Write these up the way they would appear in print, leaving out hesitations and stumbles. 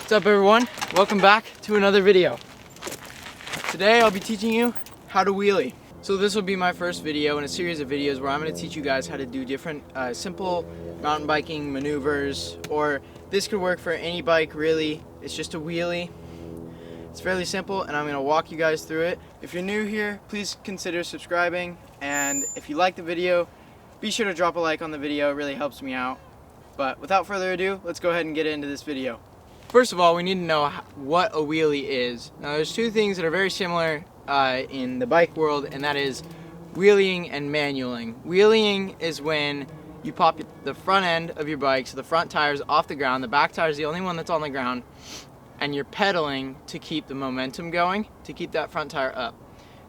What's up everyone? Welcome back to another video. Today I'll be teaching you how to wheelie. So this will be my first video in a series of videos where I'm going to teach you guys how to do different simple mountain biking maneuvers, or this could work for any bike really. It's just a wheelie. It's fairly simple and I'm going to walk you guys through it. If you're new here, please consider subscribing, and if you like the video, be sure to drop a like on the video. It really helps me out. But without further ado, let's go ahead and get into this video. First of all, we need to know what a wheelie is. Now there's two things that are very similar in the bike world, and that is wheeling and manualing. Wheeling is when you pop the front end of your bike, so the front tire's off the ground, the back tire is the only one that's on the ground, and you're pedaling to keep the momentum going, to keep that front tire up.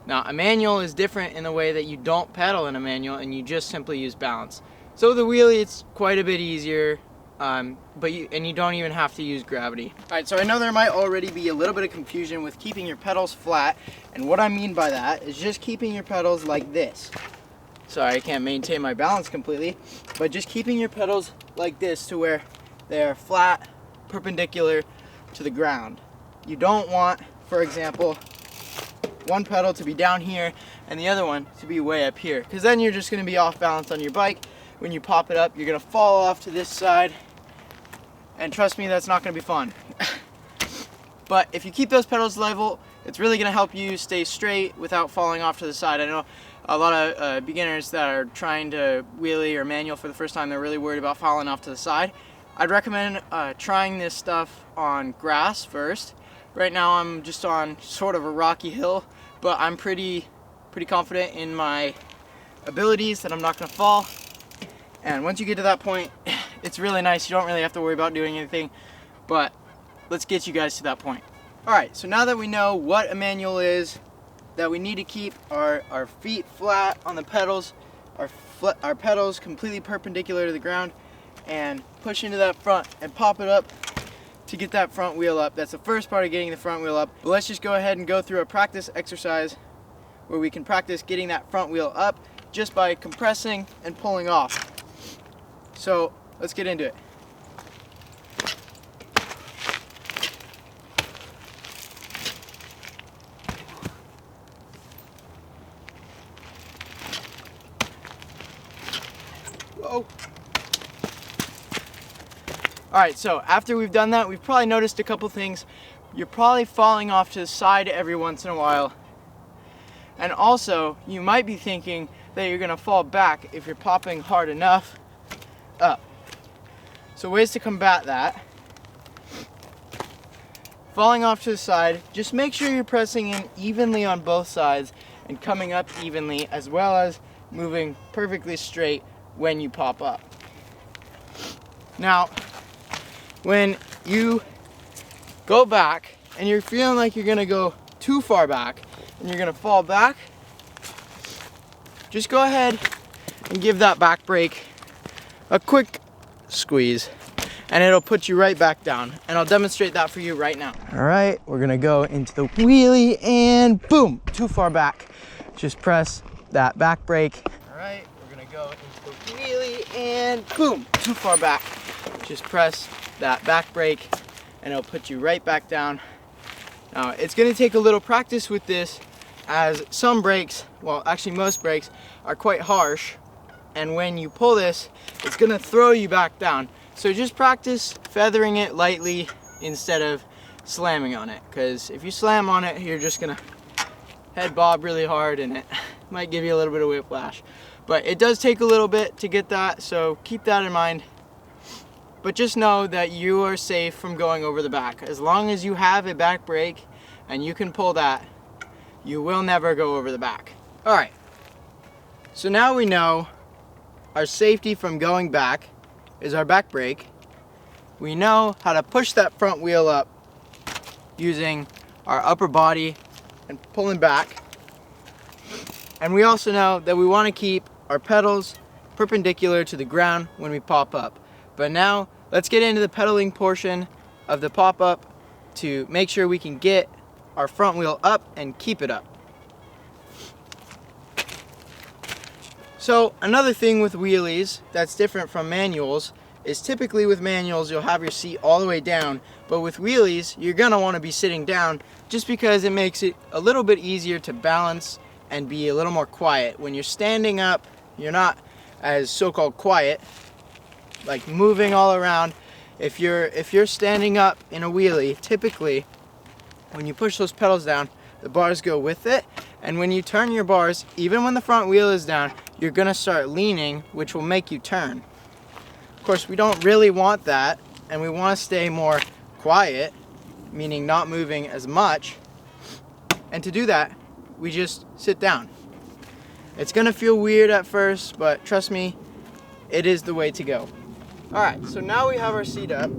Now a manual is different in the way that you don't pedal in a manual and you just simply use balance. So the wheelie, it's quite a bit easier. But you don't even have to use gravity. Alright, so I know there might already be a little bit of confusion with keeping your pedals flat, and what I mean by that is just keeping your pedals like this. Sorry, I can't maintain my balance completely, but just keeping your pedals like this to where they're flat, perpendicular to the ground. You don't want, for example, one pedal to be down here and the other one to be way up here, because then you're just going to be off balance on your bike. When you pop it up, you're going to fall off to this side, and trust me, that's not going to be fun. But if you keep those pedals level, it's really going to help you stay straight without falling off to the side. I know a lot of beginners that are trying to wheelie or manual for the first time, they're really worried about falling off to the side. I'd recommend trying this stuff on grass first. Right now I'm just on sort of a rocky hill, but I'm pretty confident in my abilities that I'm not going to fall. And once you get to that point, it's really nice. You don't really have to worry about doing anything, but let's get you guys to that point. Alright, so now that we know what a manual is, that we need to keep our feet flat on the pedals, our pedals completely perpendicular to the ground, and push into that front and pop it up to get that front wheel up. That's the first part of getting the front wheel up. But let's just go ahead and go through a practice exercise where we can practice getting that front wheel up just by compressing and pulling off. So let's get into it. Whoa. Alright, so after we've done that, we've probably noticed a couple things. You're probably falling off to the side every once in a while. And also, you might be thinking that you're going to fall back if you're popping hard enough up. So ways to combat that: falling off to the side, just make sure you're pressing in evenly on both sides and coming up evenly, as well as moving perfectly straight when you pop up. Now when you go back and you're feeling like you're gonna go too far back and you're gonna fall back, just go ahead and give that back brake a quick squeeze and it'll put you right back down, and I'll demonstrate that for you right now. Alright, we're gonna go into the wheelie and boom, too far back. Just press that back brake. Alright, we're gonna go into the wheelie and boom, too far back. Just press that back brake and it'll put you right back down. Now it's gonna take a little practice with this, as some brakes, well actually most brakes, are quite harsh, and when you pull this, it's gonna throw you back down. So just practice feathering it lightly instead of slamming on it, because if you slam on it, you're just gonna head bob really hard and it might give you a little bit of whiplash. But it does take a little bit to get that, so keep that in mind. But just know that you are safe from going over the back. As long as you have a back brake and you can pull that, you will never go over the back. Alright, so now we know our safety from going back is our back brake. We know how to push that front wheel up using our upper body and pulling back. And we also know that we want to keep our pedals perpendicular to the ground when we pop up. But now let's get into the pedaling portion of the pop up to make sure we can get our front wheel up and keep it up. So another thing with wheelies that's different from manuals is typically with manuals you'll have your seat all the way down, but with wheelies you're gonna want to be sitting down just because it makes it a little bit easier to balance and be a little more quiet. When you're standing up, you're not as so-called quiet, like moving all around. If you're standing up in a wheelie, typically when you push those pedals down, the bars go with it, and when you turn your bars, even when the front wheel is down, you're gonna start leaning, which will make you turn. Of course, we don't really want that, and we want to stay more quiet, meaning not moving as much. And to do that, we just sit down. It's gonna feel weird at first, but trust me, it is the way to go. All right, so now we have our seat up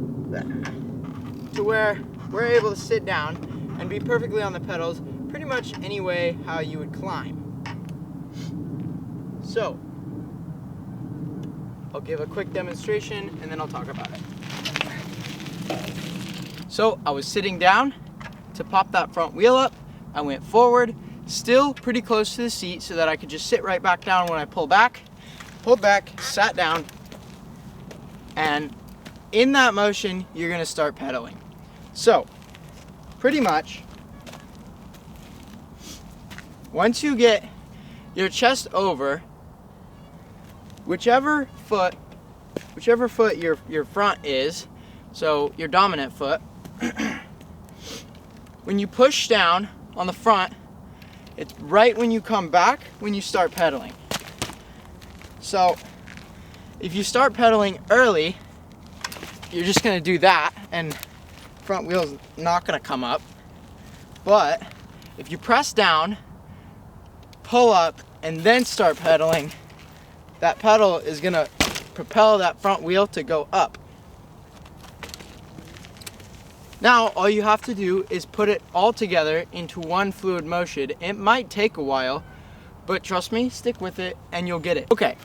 to where we're able to sit down and be perfectly on the pedals, pretty much any way how you would climb. So, I'll give a quick demonstration and then I'll talk about it. So, I was sitting down to pop that front wheel up. I went forward, still pretty close to the seat so that I could just sit right back down when I pulled back, sat down, and in that motion, you're gonna start pedaling. So, pretty much, once you get your chest over, whichever foot your front is, so your dominant foot, when you push down on the front, it's right when you come back when you start pedaling. So if you start pedaling early, you're just gonna do that and front wheel's not gonna come up. But if you press down, pull up, and then start pedaling, that pedal is gonna propel that front wheel to go up. Now all you have to do is put it all together into one fluid motion. It might take a while, but trust me, stick with it and you'll get it. Okay,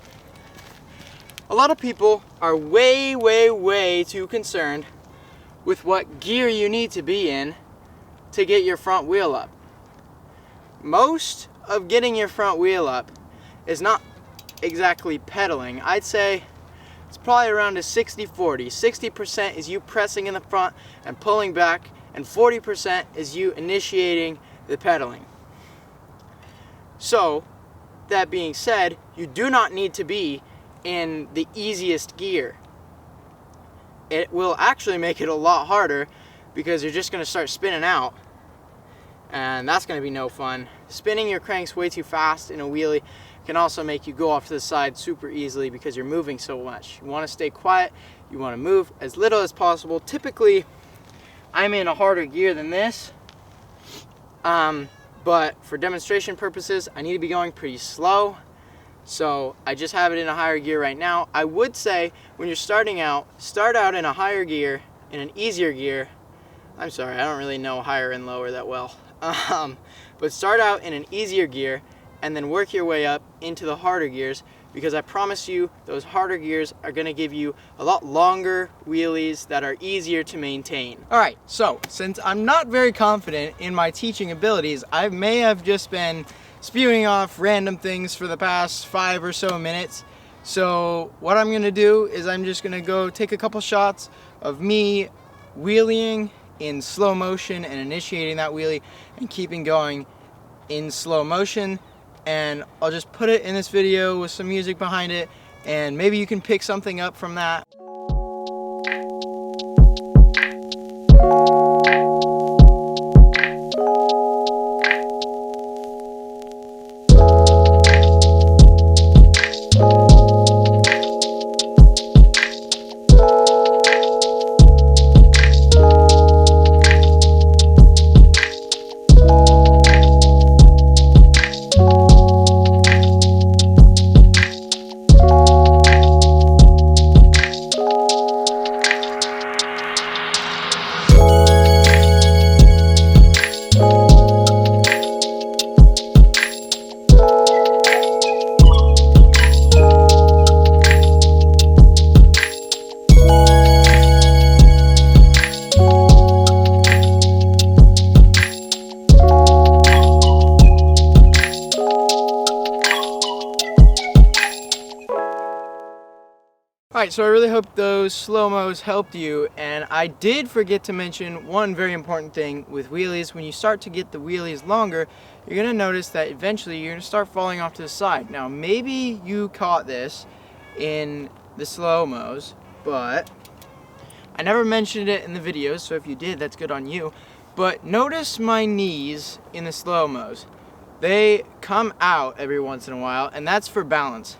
a lot of people are way too concerned with what gear you need to be in to get your front wheel up. Most of getting your front wheel up is not exactly pedaling. I'd say it's probably around a 60-40. 60% is you pressing in the front and pulling back, and 40% is you initiating the pedaling. So, that being said, you do not need to be in the easiest gear. It will actually make it a lot harder because you're just going to start spinning out, and that's going to be no fun. Spinning your cranks way too fast in a wheelie can also make you go off to the side super easily because you're moving so much. You want to stay quiet, you want to move as little as possible. Typically, I'm in a harder gear than this, but for demonstration purposes, I need to be going pretty slow. So I just have it in a higher gear right now. I would say when you're starting out, start out in a higher gear, in an easier gear. I'm sorry, I don't really know higher and lower that well. But start out in an easier gear and then work your way up into the harder gears, because I promise you those harder gears are going to give you a lot longer wheelies that are easier to maintain. Alright, so since I'm not very confident in my teaching abilities, I may have just been spewing off random things for the past 5 or so minutes. So what I'm going to do is I'm just going to go take a couple shots of me wheeling in slow motion and initiating that wheelie and keeping going in slow motion, and I'll just put it in this video with some music behind it, and maybe you can pick something up from that. Alright, so I really hope those slow-mos helped you, and I did forget to mention one very important thing with wheelies. When you start to get the wheelies longer, you're going to notice that eventually you're going to start falling off to the side. Now, maybe you caught this in the slow-mos, but I never mentioned it in the videos, so if you did, that's good on you. But notice my knees in the slow-mos. They come out every once in a while, and that's for balance.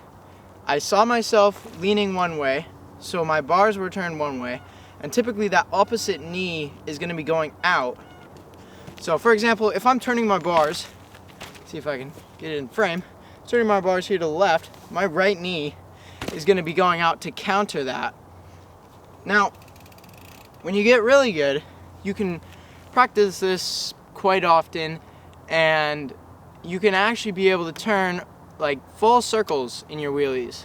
I saw myself leaning one way, so my bars were turned one way, and typically that opposite knee is going to be going out. So for example, if I'm turning my bars, see if I can get it in frame, turning my bars here to the left, my right knee is going to be going out to counter that. Now, when you get really good, you can practice this quite often, and you can actually be able to turn like full circles in your wheelies.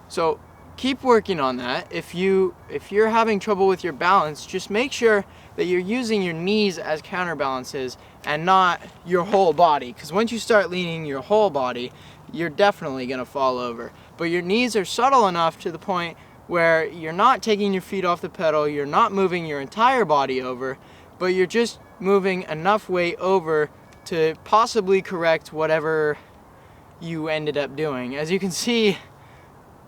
So keep working on that. If you're having trouble with your balance, just make sure that you're using your knees as counterbalances and not your whole body, because once you start leaning your whole body, you're definitely going to fall over. But your knees are subtle enough to the point where you're not taking your feet off the pedal, you're not moving your entire body over, but you're just moving enough weight over to possibly correct whatever you ended up doing. As you can see,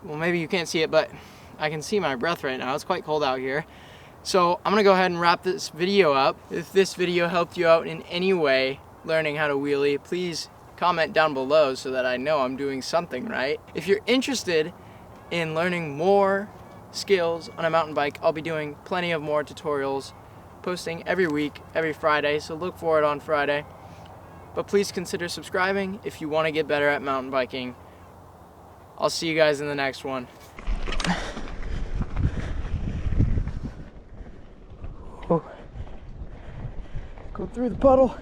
well, maybe you can't see it, but I can see my breath right now. It's quite cold out here. So I'm gonna go ahead and wrap this video up. If this video helped you out in any way learning how to wheelie, please comment down below so that I know I'm doing something right. If you're interested in learning more skills on a mountain bike, I'll be doing plenty of more tutorials, posting every week, every Friday, so look for it on Friday. But please consider subscribing if you want to get better at mountain biking. I'll see you guys in the next one. Oh. Go through the puddle.